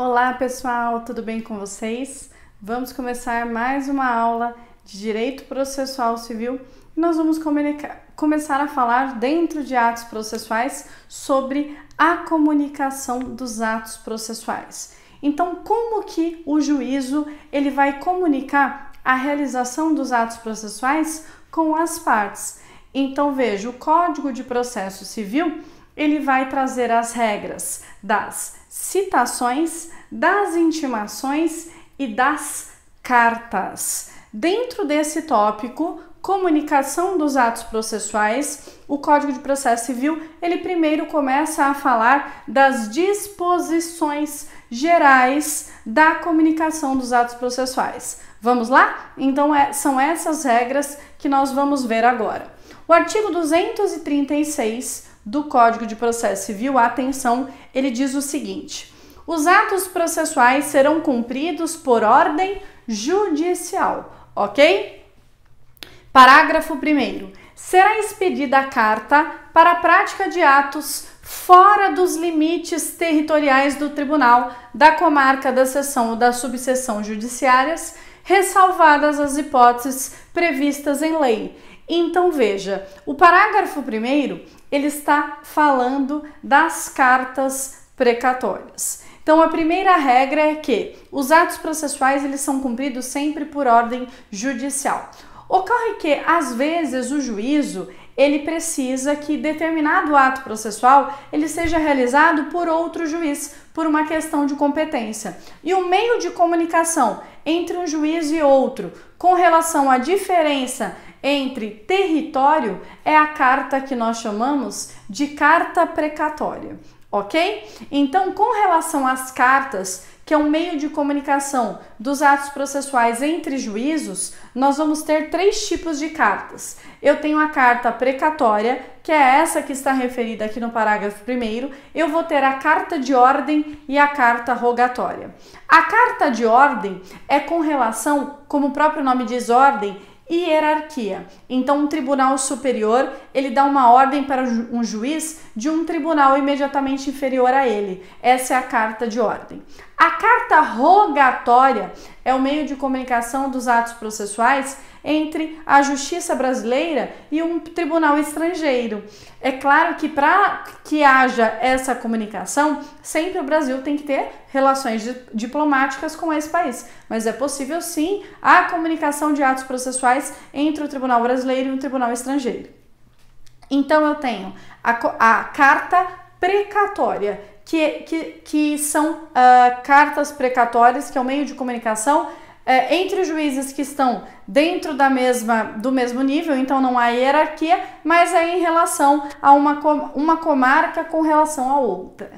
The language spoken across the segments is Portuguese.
Olá pessoal, tudo bem com vocês? Vamos começar mais uma aula de Direito Processual Civil e nós vamos começar a falar dentro de atos processuais sobre a comunicação dos atos processuais. Então, como que o juízo ele vai comunicar a realização dos atos processuais com as partes? Então, veja, o Código de Processo Civil ele vai trazer as regras das citações, das intimações e das cartas. Dentro desse tópico, comunicação dos atos processuais, o Código de Processo Civil, ele primeiro começa a falar das disposições gerais da comunicação dos atos processuais. Vamos lá? Então, são essas regras que nós vamos ver agora. O artigo 236 do Código de Processo Civil, atenção, ele diz o seguinte: os atos processuais serão cumpridos por ordem judicial, ok? Parágrafo 1º. Será expedida a carta para a prática de atos fora dos limites territoriais do tribunal, da comarca, da seção ou da subseção judiciárias, ressalvadas as hipóteses previstas em lei. Então, veja, o parágrafo 1º, ele está falando das cartas precatórias. Então, a primeira regra é que os atos processuais, eles são cumpridos sempre por ordem judicial. Ocorre que, às vezes, o juízo, ele precisa que determinado ato processual, ele seja realizado por outro juiz, por uma questão de competência. E o meio de comunicação entre um juiz e outro, com relação à diferença entre território, é a carta que nós chamamos de carta precatória, ok? Então, com relação às cartas, que é um meio de comunicação dos atos processuais entre juízos, nós vamos ter três tipos de cartas. Eu tenho a carta precatória, que é essa que está referida aqui no parágrafo 1º. Eu vou ter a carta de ordem e a carta rogatória. A carta de ordem é com relação, como o próprio nome diz, ordem, e hierarquia. Então, um tribunal superior, ele dá uma ordem para um juiz de um tribunal imediatamente inferior a ele. Essa é a carta de ordem. A carta rogatória é o meio de comunicação dos atos processuais entre a justiça brasileira e um tribunal estrangeiro. É claro que para que haja essa comunicação, sempre o Brasil tem que ter relações diplomáticas com esse país, mas é possível sim a comunicação de atos processuais entre o tribunal brasileiro e um tribunal estrangeiro. Então eu tenho a carta precatória, que são cartas precatórias, que é o meio de comunicação entre os juízes que estão dentro do mesmo nível, então não há hierarquia, mas é em relação a uma comarca com relação a outra.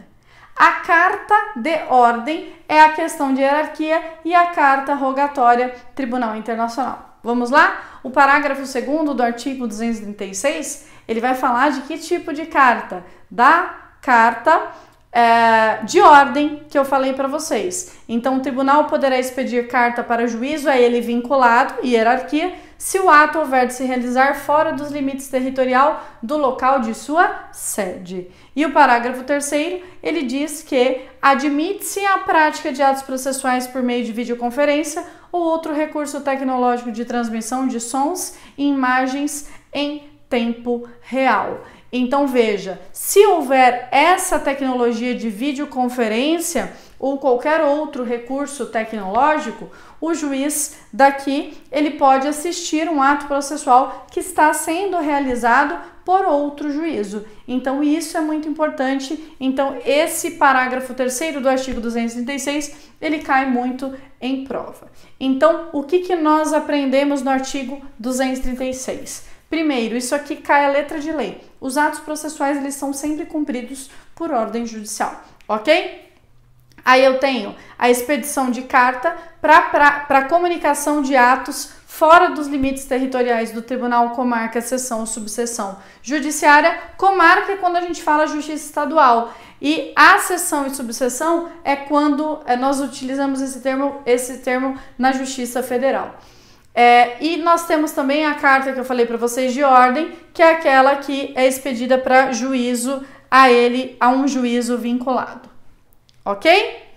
A carta de ordem é a questão de hierarquia e a carta rogatória, Tribunal Internacional. Vamos lá? O parágrafo 2º do artigo 236, ele vai falar de que tipo de carta? Da carta de ordem que eu falei para vocês. Então, o tribunal poderá expedir carta para juízo a ele vinculado, hierarquia, se o ato houver de se realizar fora dos limites territorial do local de sua sede. E o parágrafo 3º, ele diz que admite-se a prática de atos processuais por meio de videoconferência ou outro recurso tecnológico de transmissão de sons e imagens em tempo real. Então, veja, se houver essa tecnologia de videoconferência ou qualquer outro recurso tecnológico, o juiz daqui, ele pode assistir um ato processual que está sendo realizado por outro juízo. Então, isso é muito importante. Então, esse parágrafo 3º do artigo 236, ele cai muito em prova. Então, o que nós aprendemos no artigo 236? Primeiro, isso aqui cai a letra de lei. Os atos processuais, eles são sempre cumpridos por ordem judicial, ok? Aí eu tenho a expedição de carta para comunicação de atos fora dos limites territoriais do tribunal, comarca, seção ou subseção judiciária. Comarca é quando a gente fala justiça estadual. E a seção e subseção é quando nós utilizamos esse termo na Justiça Federal. E nós temos também a carta que eu falei para vocês de ordem, que é aquela que é expedida para juízo a um juízo vinculado, ok?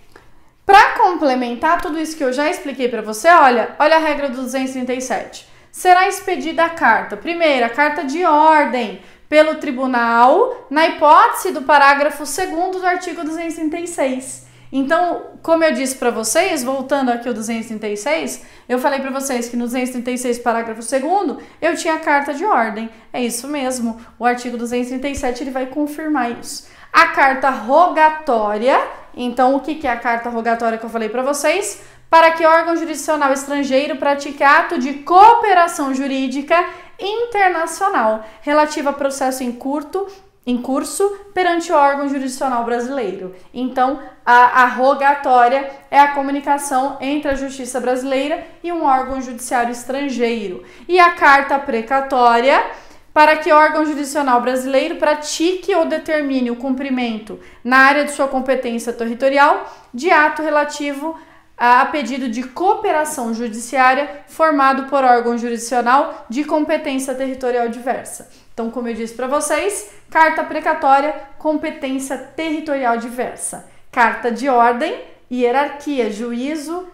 Para complementar tudo isso que eu já expliquei para você, olha a regra do 237. Será expedida a carta, primeiro, a carta de ordem pelo tribunal, na hipótese do parágrafo 2º do artigo 236. Então, como eu disse para vocês, voltando aqui ao 236, eu falei para vocês que no 236, parágrafo 2º, eu tinha a carta de ordem. É isso mesmo, o artigo 237 ele vai confirmar isso. A carta rogatória, então o que é a carta rogatória que eu falei para vocês? Para que órgão jurisdicional estrangeiro pratique ato de cooperação jurídica internacional relativa a processo em curso perante o órgão jurisdicional brasileiro. Então, a rogatória é a comunicação entre a justiça brasileira e um órgão judiciário estrangeiro. E a carta precatória, para que o órgão jurisdicional brasileiro pratique ou determine o cumprimento na área de sua competência territorial de ato relativo a pedido de cooperação judiciária formado por órgão jurisdicional de competência territorial diversa. Então, como eu disse para vocês, carta precatória, competência territorial diversa. Carta de ordem, hierarquia, juízo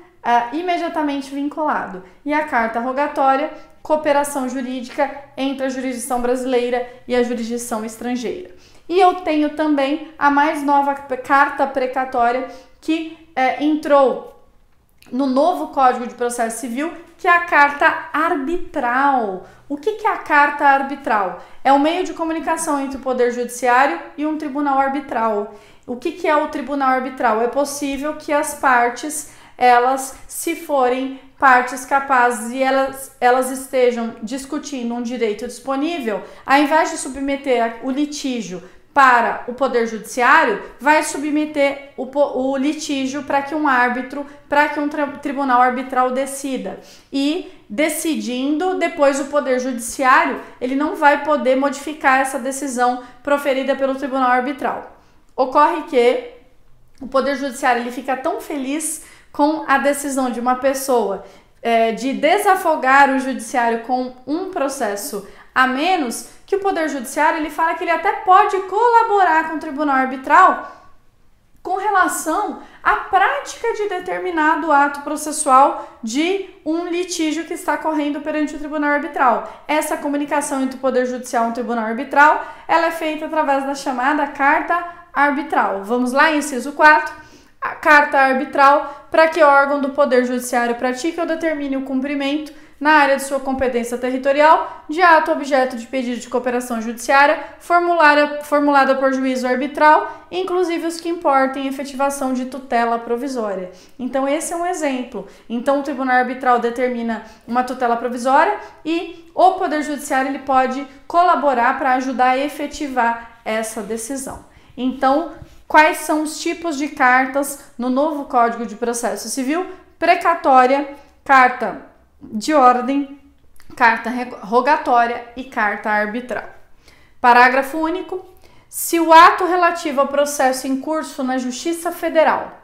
imediatamente vinculado. E a carta rogatória, cooperação jurídica entre a jurisdição brasileira e a jurisdição estrangeira. E eu tenho também a mais nova carta precatória que entrou no novo Código de Processo Civil, que é a carta arbitral. O que é a carta arbitral? É um meio de comunicação entre o Poder Judiciário e um tribunal arbitral. O que é o tribunal arbitral? É possível que as partes, elas, se forem partes capazes e elas estejam discutindo um direito disponível, ao invés de submeter o litígio para o Poder Judiciário, vai submeter o litígio para que um árbitro, para que um tribunal arbitral decida. E decidindo, depois o Poder Judiciário, ele não vai poder modificar essa decisão proferida pelo tribunal arbitral. Ocorre que o Poder Judiciário ele fica tão feliz com a decisão de uma pessoa de desafogar o Judiciário com um processo a menos, que o Poder Judiciário ele fala que ele até pode colaborar com o tribunal arbitral com relação à prática de determinado ato processual de um litígio que está correndo perante o tribunal arbitral. Essa comunicação entre o Poder Judicial e o tribunal arbitral, ela é feita através da chamada carta arbitral. Vamos lá, inciso 4. A carta arbitral, para que o órgão do Poder Judiciário pratique ou determine o cumprimento na área de sua competência territorial de ato objeto de pedido de cooperação judiciária formulada por juízo arbitral, inclusive os que importem efetivação de tutela provisória. Então, esse é um exemplo. Então, o tribunal arbitral determina uma tutela provisória e o Poder Judiciário ele pode colaborar para ajudar a efetivar essa decisão. Então, quais são os tipos de cartas no novo Código de Processo Civil? Precatória, carta de ordem, carta rogatória e carta arbitral. Parágrafo único. Se o ato relativo ao processo em curso na Justiça Federal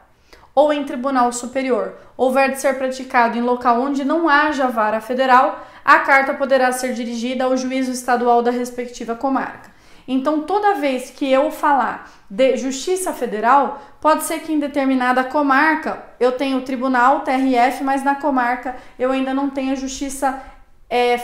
ou em Tribunal Superior houver de ser praticado em local onde não haja vara federal, a carta poderá ser dirigida ao juízo estadual da respectiva comarca. Então, toda vez que eu falar de Justiça Federal, pode ser que em determinada comarca eu tenha o tribunal, TRF, mas na comarca eu ainda não tenho Justiça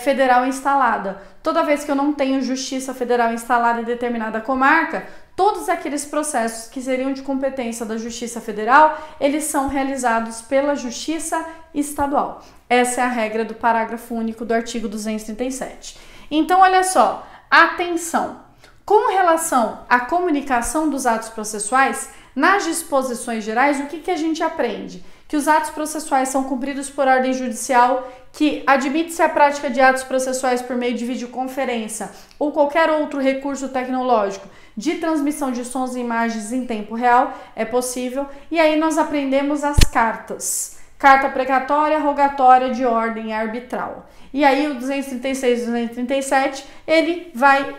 Federal instalada. Toda vez que eu não tenho Justiça Federal instalada em determinada comarca, todos aqueles processos que seriam de competência da Justiça Federal, eles são realizados pela Justiça Estadual. Essa é a regra do parágrafo único do artigo 237. Então, olha só, atenção! Com relação à comunicação dos atos processuais, nas disposições gerais, o que a gente aprende? Que os atos processuais são cumpridos por ordem judicial, que admite-se a prática de atos processuais por meio de videoconferência ou qualquer outro recurso tecnológico de transmissão de sons e imagens em tempo real, é possível. E aí nós aprendemos as cartas. Carta precatória, rogatória, de ordem arbitral. E aí o 236 e 237, ele vai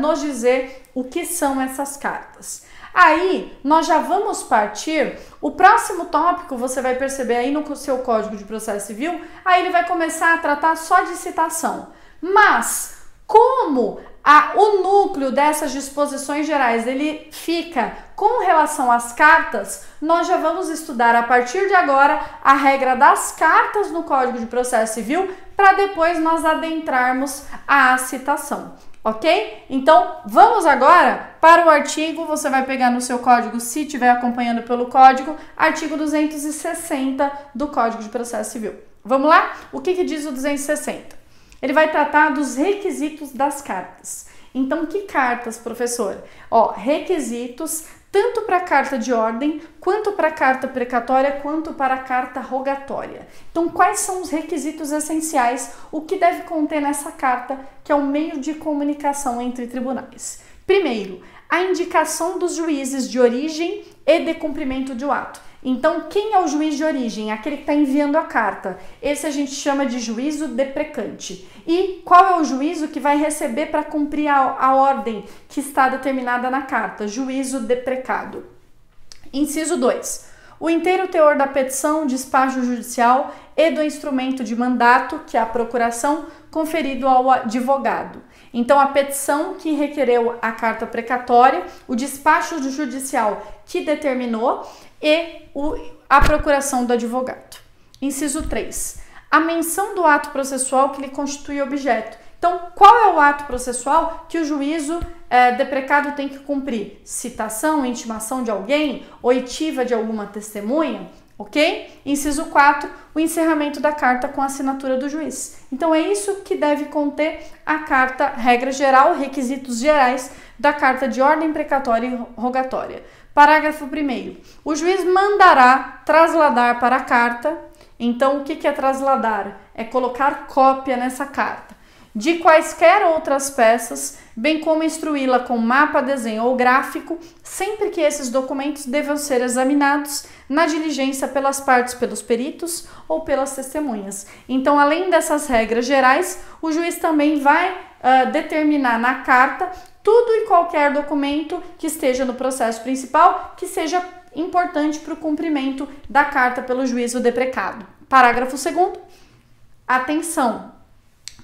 nos dizer o que são essas cartas. Aí, nós já vamos partir, o próximo tópico, você vai perceber aí no seu Código de Processo Civil, aí ele vai começar a tratar só de citação. Mas, como o núcleo dessas disposições gerais ele fica com relação às cartas, nós já vamos estudar a partir de agora a regra das cartas no Código de Processo Civil para depois nós adentrarmos à citação, ok? Então, vamos agora para o artigo, você vai pegar no seu código, se estiver acompanhando pelo código, artigo 260 do Código de Processo Civil. Vamos lá? O que diz o 260? Ele vai tratar dos requisitos das cartas. Então, que cartas, professor? Requisitos tanto para a carta de ordem, quanto para a carta precatória, quanto para a carta rogatória. Então, quais são os requisitos essenciais, o que deve conter nessa carta, que é o meio de comunicação entre tribunais? Primeiro, a indicação dos juízes de origem e de cumprimento do ato. Então, quem é o juiz de origem? Aquele que está enviando a carta. Esse a gente chama de juízo deprecante. E qual é o juízo que vai receber para cumprir a ordem que está determinada na carta? Juízo deprecado. Inciso 2. O inteiro teor da petição, despacho judicial e do instrumento de mandato, que é a procuração, conferido ao advogado. Então, a petição que requereu a carta precatória, o despacho judicial que determinou e a procuração do advogado. Inciso 3. A menção do ato processual que lhe constitui objeto. Então, qual é o ato processual que o juízo deprecado tem que cumprir? Citação, intimação de alguém, oitiva de alguma testemunha, ok? Inciso 4, o encerramento da carta com a assinatura do juiz. Então, é isso que deve conter a carta, regra geral, requisitos gerais da carta de ordem precatória e rogatória. Parágrafo 1º. O juiz mandará trasladar para a carta. Então, o que é trasladar? É colocar cópia nessa carta de quaisquer outras peças, bem como instruí-la com mapa, desenho ou gráfico, sempre que esses documentos devam ser examinados na diligência pelas partes, pelos peritos ou pelas testemunhas. Então, além dessas regras gerais, o juiz também vai determinar na carta tudo e qualquer documento que esteja no processo principal que seja importante para o cumprimento da carta pelo juízo deprecado. Parágrafo 2º. Atenção!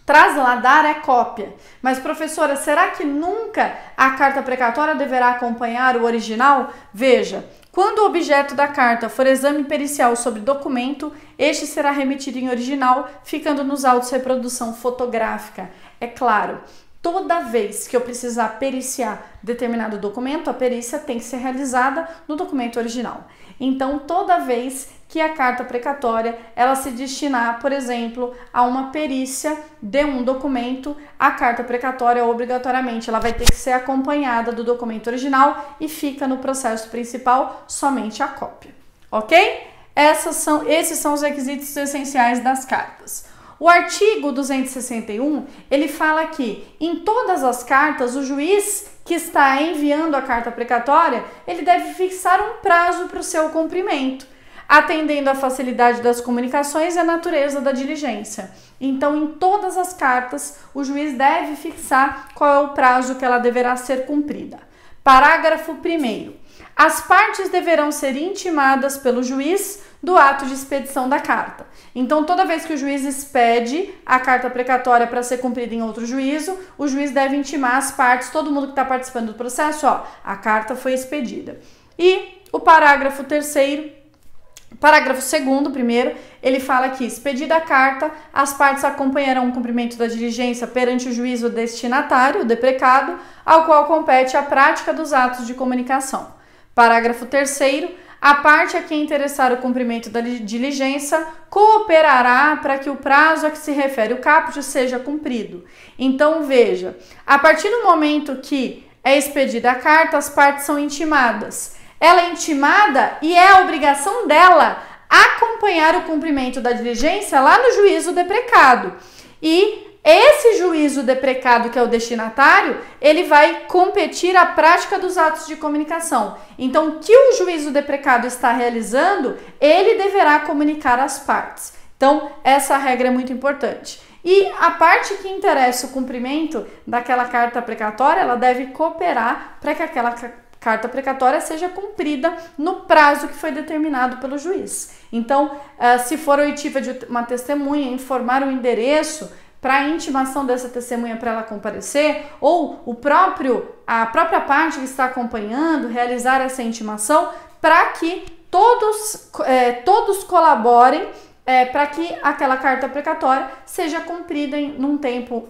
Trasladar é cópia. Mas, professora, será que nunca a carta precatória deverá acompanhar o original? Veja, quando o objeto da carta for exame pericial sobre documento, este será remetido em original, ficando nos autos reprodução fotográfica. É claro, toda vez que eu precisar periciar determinado documento, a perícia tem que ser realizada no documento original. Então, toda vez que a carta precatória ela se destinar, por exemplo, a uma perícia de um documento, a carta precatória obrigatoriamente ela vai ter que ser acompanhada do documento original e fica no processo principal somente a cópia, ok? Esses são os requisitos essenciais das cartas. O artigo 261, ele fala que em todas as cartas, o juiz que está enviando a carta precatória, ele deve fixar um prazo para o seu cumprimento, atendendo à facilidade das comunicações e à natureza da diligência. Então, em todas as cartas, o juiz deve fixar qual é o prazo que ela deverá ser cumprida. Parágrafo 1º. As partes deverão ser intimadas pelo juiz do ato de expedição da carta. Então, toda vez que o juiz expede a carta precatória para ser cumprida em outro juízo, o juiz deve intimar as partes, todo mundo que está participando do processo, a carta foi expedida. E o parágrafo 2º, primeiro, ele fala que, expedida a carta, as partes acompanharão o cumprimento da diligência perante o juízo destinatário, o deprecado, ao qual compete a prática dos atos de comunicação. Parágrafo 3º, a parte a quem interessar o cumprimento da diligência cooperará para que o prazo a que se refere o caput seja cumprido. Então, veja, a partir do momento que é expedida a carta, as partes são intimadas. Ela é intimada e é a obrigação dela acompanhar o cumprimento da diligência lá no juízo deprecado. E esse juízo deprecado, que é o destinatário, ele vai competir a prática dos atos de comunicação. Então, o que o juízo deprecado está realizando, ele deverá comunicar às partes. Então, essa regra é muito importante. E a parte que interessa o cumprimento daquela carta precatória, ela deve cooperar para que aquela carta precatória seja cumprida no prazo que foi determinado pelo juiz. Então, se for oitiva de uma testemunha, informar o endereço, para a intimação dessa testemunha para ela comparecer, ou a própria parte que está acompanhando realizar essa intimação, para que todos colaborem para que aquela carta precatória seja cumprida num tempo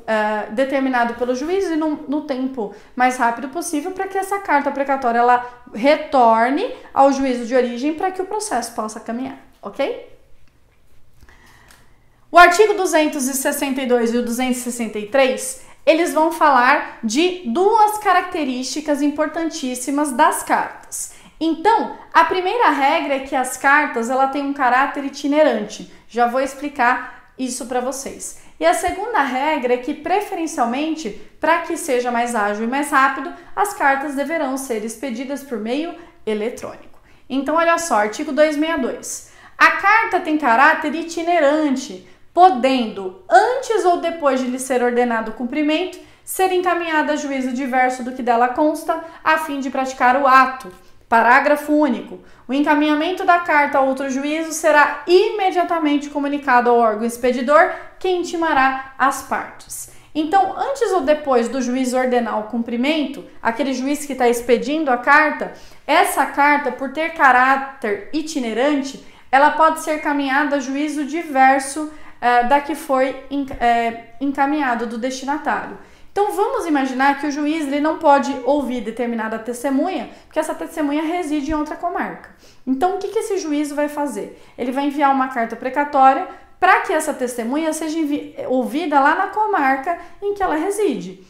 determinado pelo juiz e no tempo mais rápido possível, para que essa carta precatória ela retorne ao juízo de origem para que o processo possa caminhar, ok? O artigo 262 e o 263, eles vão falar de duas características importantíssimas das cartas. Então, a primeira regra é que as cartas ela têm um caráter itinerante. Já vou explicar isso para vocês. E a segunda regra é que, preferencialmente, para que seja mais ágil e mais rápido, as cartas deverão ser expedidas por meio eletrônico. Então, olha só, artigo 262. A carta tem caráter itinerante, podendo, antes ou depois de lhe ser ordenado o cumprimento, ser encaminhada a juízo diverso do que dela consta, a fim de praticar o ato. Parágrafo único. O encaminhamento da carta a outro juízo será imediatamente comunicado ao órgão expedidor, que intimará as partes. Então, antes ou depois do juiz ordenar o cumprimento, aquele juiz que está expedindo a carta, essa carta, por ter caráter itinerante, ela pode ser encaminhada a juízo diverso da que foi encaminhado do destinatário. Então, vamos imaginar que o juiz ele não pode ouvir determinada testemunha, porque essa testemunha reside em outra comarca. Então, o que esse juiz vai fazer? Ele vai enviar uma carta precatória para que essa testemunha seja ouvida lá na comarca em que ela reside.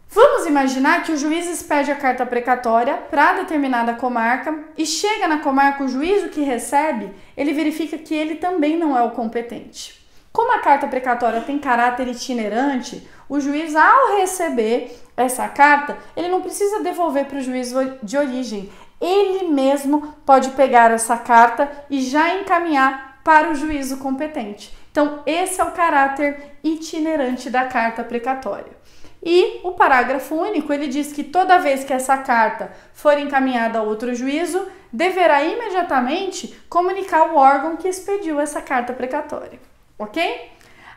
Vamos imaginar que o juiz expede a carta precatória para determinada comarca e chega na comarca, o juízo que recebe, ele verifica que ele também não é o competente. Como a carta precatória tem caráter itinerante, o juiz, ao receber essa carta, ele não precisa devolver para o juiz de origem. Ele mesmo pode pegar essa carta e já encaminhar para o juízo competente. Então, esse é o caráter itinerante da carta precatória. E o parágrafo único, ele diz que toda vez que essa carta for encaminhada a outro juízo, deverá imediatamente comunicar o órgão que expediu essa carta precatória. Ok?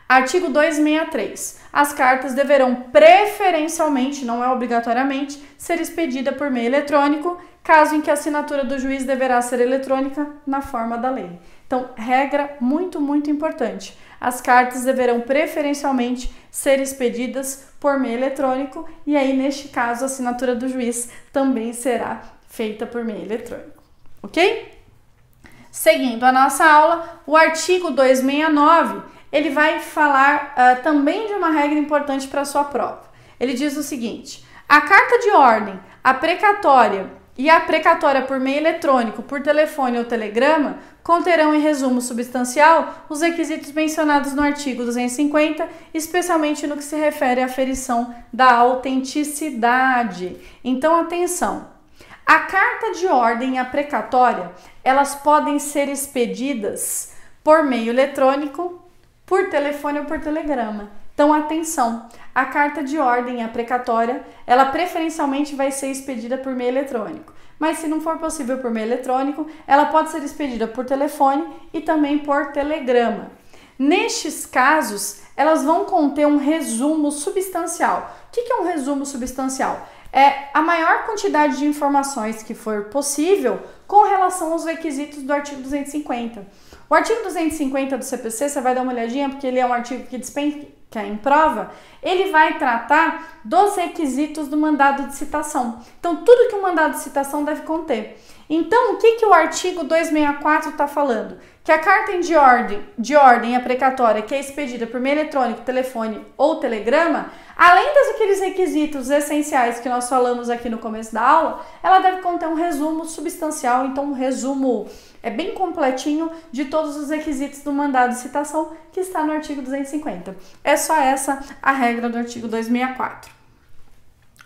Artigo 263. As cartas deverão preferencialmente, não é obrigatoriamente, ser expedidas por meio eletrônico, caso em que a assinatura do juiz deverá ser eletrônica na forma da lei. Então, regra muito, muito importante. As cartas deverão preferencialmente ser expedidas por meio eletrônico e aí, neste caso, a assinatura do juiz também será feita por meio eletrônico. Ok? Seguindo a nossa aula, o artigo 269, ele vai falar também de uma regra importante para a sua prova. Ele diz o seguinte: a carta de ordem, a precatória e a precatória por meio eletrônico, por telefone ou telegrama, conterão em resumo substancial os requisitos mencionados no artigo 250, especialmente no que se refere à aferição da autenticidade. Então, atenção! A carta de ordem e a precatória, elas podem ser expedidas por meio eletrônico, por telefone ou por telegrama. Então, atenção! A carta de ordem e a precatória, ela preferencialmente vai ser expedida por meio eletrônico. Mas se não for possível por meio eletrônico, ela pode ser expedida por telefone e também por telegrama. Nestes casos, elas vão conter um resumo substancial. O que é um resumo substancial? É a maior quantidade de informações que for possível com relação aos requisitos do artigo 250. O artigo 250 do CPC, você vai dar uma olhadinha, porque ele é um artigo que despenca em prova, ele vai tratar dos requisitos do mandado de citação. Então, tudo que um mandado de citação deve conter. Então, o que o artigo 264 está falando? Que a carta de ordem, a precatória, que é expedida por meio eletrônico, telefone ou telegrama, além daqueles requisitos essenciais que nós falamos aqui no começo da aula, ela deve conter um resumo substancial, então um resumo bem completinho de todos os requisitos do mandado de citação que está no artigo 250. É só essa a regra do artigo 264.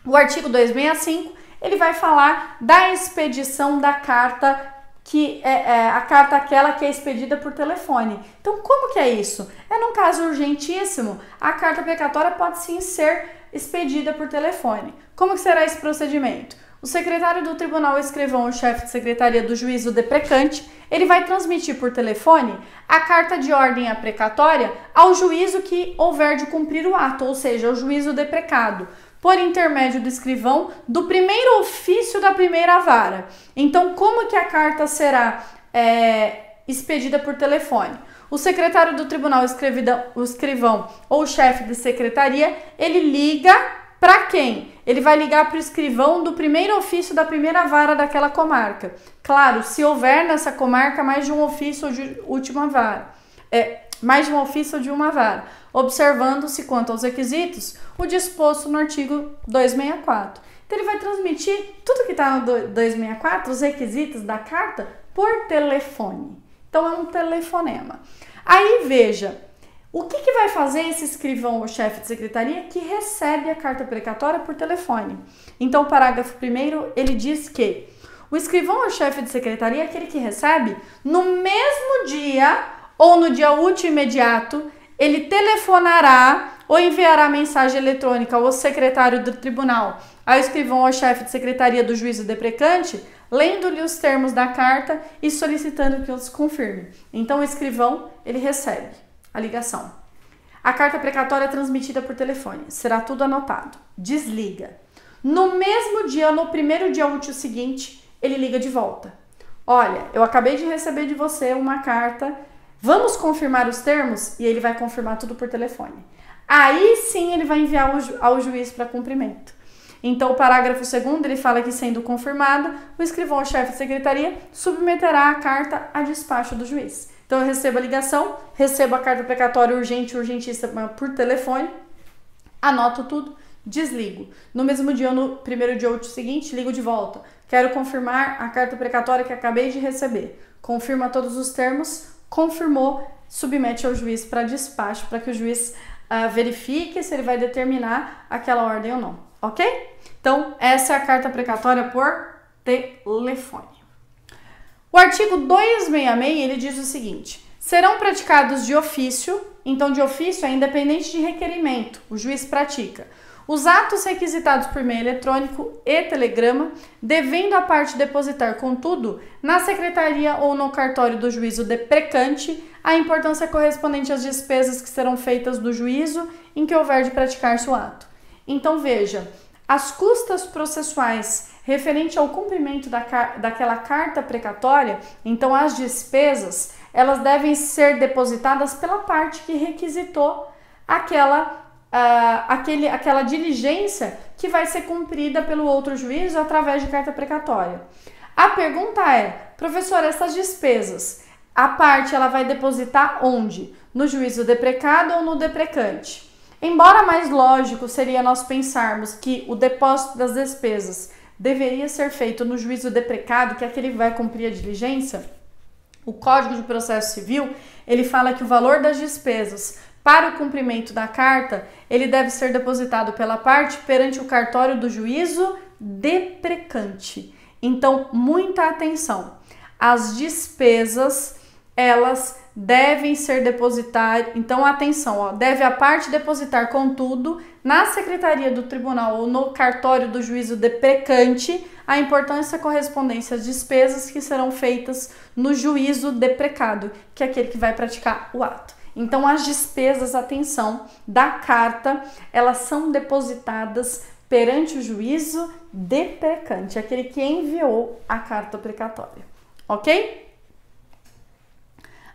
O artigo 265, ele vai falar da expedição da carta, que é a carta aquela que é expedida por telefone. Então, como que é isso? Num caso urgentíssimo, a carta precatória pode sim ser expedida por telefone. Como que será esse procedimento? O secretário do tribunal, o escrivão, o chefe de secretaria do juízo deprecante, ele vai transmitir por telefone a carta de ordem aprecatória ao juízo que houver de cumprir o ato, ou seja, ao juízo deprecado, por intermédio do escrivão do primeiro ofício da primeira vara. Então, como que a carta será expedida por telefone? O secretário do tribunal, o escrivão ou o chefe de secretaria, ele liga para quem? Ele vai ligar para o escrivão do primeiro ofício da primeira vara daquela comarca. Claro, se houver nessa comarca mais de um ofício ou de última vara. Mais de um ofício ou de uma vara. Observando-se quanto aos requisitos, o disposto no artigo 264. Então, ele vai transmitir tudo que está no 264, os requisitos da carta, por telefone. Então, é um telefonema. Aí, veja, o que vai fazer esse escrivão ou chefe de secretaria que recebe a carta precatória por telefone? Então, o parágrafo 1º, ele diz que o escrivão ou chefe de secretaria é aquele que recebe no mesmo dia ou no dia útil imediato, ele telefonará ou enviará mensagem eletrônica ao secretário do tribunal, ao escrivão ou chefe de secretaria do juízo deprecante, lendo-lhe os termos da carta e solicitando que os confirme. Então, o escrivão, ele recebe a ligação. A carta precatória é transmitida por telefone. Será tudo anotado. Desliga. No mesmo dia, no primeiro dia útil seguinte, ele liga de volta. Olha, eu acabei de receber de você uma carta. Vamos confirmar os termos? E ele vai confirmar tudo por telefone. Aí sim ele vai enviar ao juiz para cumprimento. Então, o parágrafo 2º, ele fala que, sendo confirmada, o escrivão ou chefe de secretaria submeterá a carta a despacho do juiz. Então, eu recebo a ligação, recebo a carta precatória urgente, urgentíssima por telefone, anoto tudo, desligo. No mesmo dia, no primeiro dia útil seguinte, ligo de volta. Quero confirmar a carta precatória que acabei de receber. Confirma todos os termos, confirmou, submete ao juiz para despacho, para que o juiz verifique se ele vai determinar aquela ordem ou não. Ok? Então, essa é a carta precatória por telefone. O artigo 266, ele diz o seguinte: serão praticados de ofício, então de ofício é independente de requerimento, o juiz pratica, os atos requisitados por meio eletrônico e telegrama, devendo a parte depositar, contudo, na secretaria ou no cartório do juízo deprecante, a importância correspondente às despesas que serão feitas do juízo em que houver de praticar-se o ato. Então, veja, as custas processuais referente ao cumprimento daquela carta precatória, então as despesas, elas devem ser depositadas pela parte que requisitou aquela diligência que vai ser cumprida pelo outro juízo através de carta precatória. A pergunta é, professor, essas despesas, a parte ela vai depositar onde? No juízo deprecado ou no deprecante? Embora mais lógico seria nós pensarmos que o depósito das despesas deveria ser feito no juízo deprecado, que é aquele que vai cumprir a diligência, o Código de Processo Civil, ele fala que o valor das despesas para o cumprimento da carta, ele deve ser depositado pela parte perante o cartório do juízo deprecante. Então, muita atenção. As despesas, elas devem ser depositadas. Então, atenção, deve a parte depositar, contudo, na secretaria do tribunal ou no cartório do juízo deprecante, a importância correspondente às despesas que serão feitas no juízo deprecado, que é aquele que vai praticar o ato. Então, as despesas, atenção, da carta, elas são depositadas perante o juízo deprecante, aquele que enviou a carta precatória. Ok?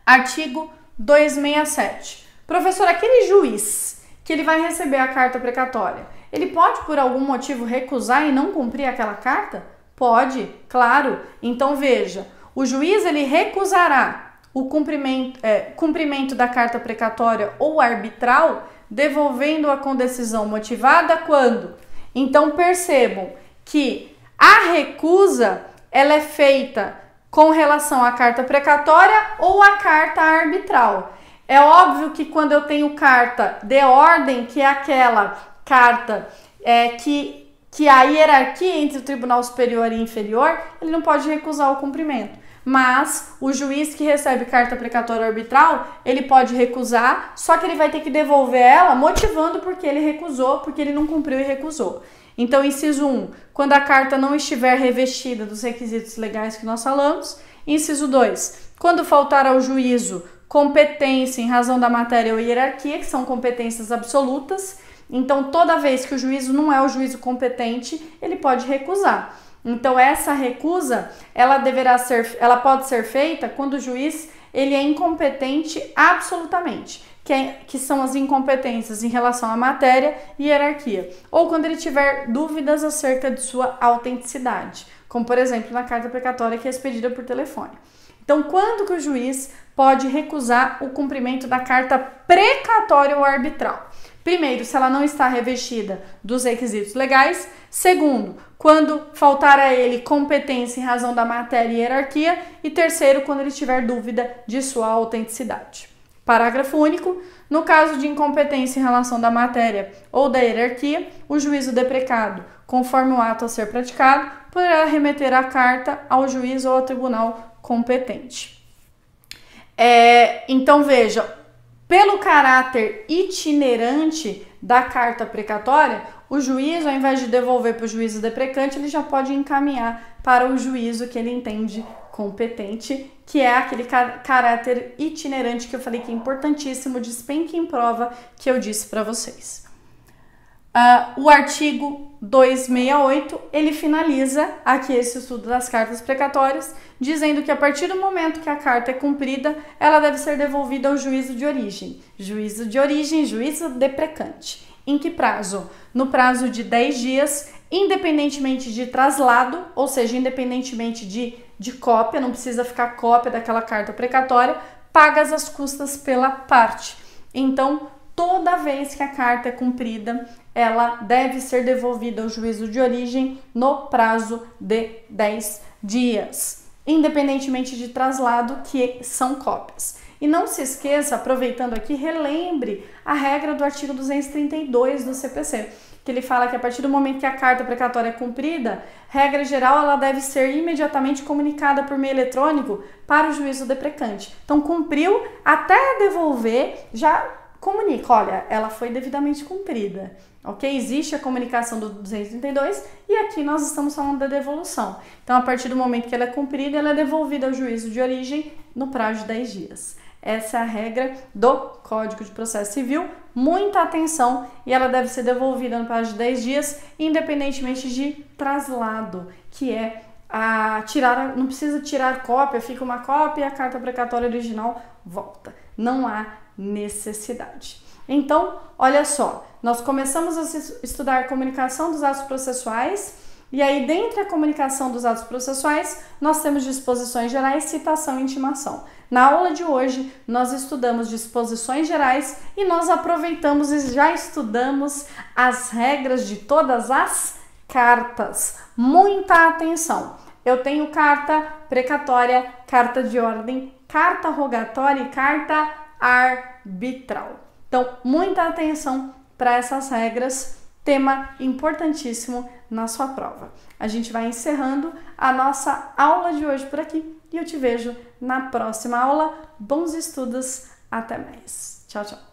Artigo 267. Professor, aquele juiz que ele vai receber a carta precatória, ele pode, por algum motivo, recusar e não cumprir aquela carta? Pode, claro. Então, veja, o juiz ele recusará o cumprimento da carta precatória ou arbitral, devolvendo-a com decisão motivada quando? Então, percebam que a recusa ela é feita com relação à carta precatória ou à carta arbitral. É óbvio que quando eu tenho carta de ordem, que é aquela carta que a hierarquia entre o Tribunal Superior e Inferior, ele não pode recusar o cumprimento. Mas o juiz que recebe carta precatória ou arbitral, ele pode recusar, só que ele vai ter que devolver ela motivando porque ele recusou, porque ele não cumpriu e recusou. Então, inciso 1, quando a carta não estiver revestida dos requisitos legais que nós falamos. Inciso 2, quando faltar ao juízo competência em razão da matéria ou hierarquia, que são competências absolutas. Então, toda vez que o juízo não é o juízo competente, ele pode recusar. Então, essa recusa, ela pode ser feita quando o juiz ele é incompetente absolutamente, que são as incompetências em relação à matéria e hierarquia, ou quando ele tiver dúvidas acerca de sua autenticidade, como por exemplo na carta precatória que é expedida por telefone. Então, quando que o juiz pode recusar o cumprimento da carta precatória ou arbitral? Primeiro, se ela não está revestida dos requisitos legais. Segundo, quando faltar a ele competência em razão da matéria e hierarquia. E terceiro, quando ele tiver dúvida de sua autenticidade. Parágrafo único. No caso de incompetência em relação da matéria ou da hierarquia, o juízo deprecado, conforme o ato a ser praticado, poderá remeter a carta ao juiz ou ao tribunal competente. Então, veja, pelo caráter itinerante da carta precatória, o juiz, ao invés de devolver para o juízo deprecante, ele já pode encaminhar para o juízo que ele entende competente, que é aquele caráter itinerante que eu falei que é importantíssimo, despenque em prova, que eu disse para vocês. O artigo 268, ele finaliza aqui esse estudo das cartas precatórias, dizendo que a partir do momento que a carta é cumprida, ela deve ser devolvida ao juízo de origem. Juízo de origem, juízo deprecante. Em que prazo? No prazo de 10 dias, independentemente de traslado, ou seja, independentemente de cópia, não precisa ficar cópia daquela carta precatória, pagas as custas pela parte. Então, toda vez que a carta é cumprida, ela deve ser devolvida ao juízo de origem no prazo de 10 dias, independentemente de traslado, que são cópias. E não se esqueça, aproveitando aqui, relembre a regra do artigo 232 do CPC, que ele fala que a partir do momento que a carta precatória é cumprida, regra geral, ela deve ser imediatamente comunicada por meio eletrônico para o juízo deprecante. Então, cumpriu, até devolver, já comunica, olha, ela foi devidamente cumprida, ok? Existe a comunicação do 232 e aqui nós estamos falando da devolução. Então, a partir do momento que ela é cumprida, ela é devolvida ao juízo de origem no prazo de 10 dias. Essa é a regra do Código de Processo Civil. Muita atenção, e ela deve ser devolvida no prazo de 10 dias, independentemente de traslado, que é não precisa tirar cópia, fica uma cópia e a carta precatória original volta. Não há necessidade. Então, olha só, nós começamos a estudar a comunicação dos atos processuais, e aí, dentre a comunicação dos atos processuais, nós temos disposições gerais, citação e intimação. Na aula de hoje, nós estudamos disposições gerais e nós aproveitamos e já estudamos as regras de todas as cartas. Muita atenção! Eu tenho carta precatória, carta de ordem, carta rogatória e carta arbitral. Então, muita atenção para essas regras, tema importantíssimo na sua prova. A gente vai encerrando a nossa aula de hoje por aqui e eu te vejo na próxima aula. Bons estudos, até mais. Tchau, tchau.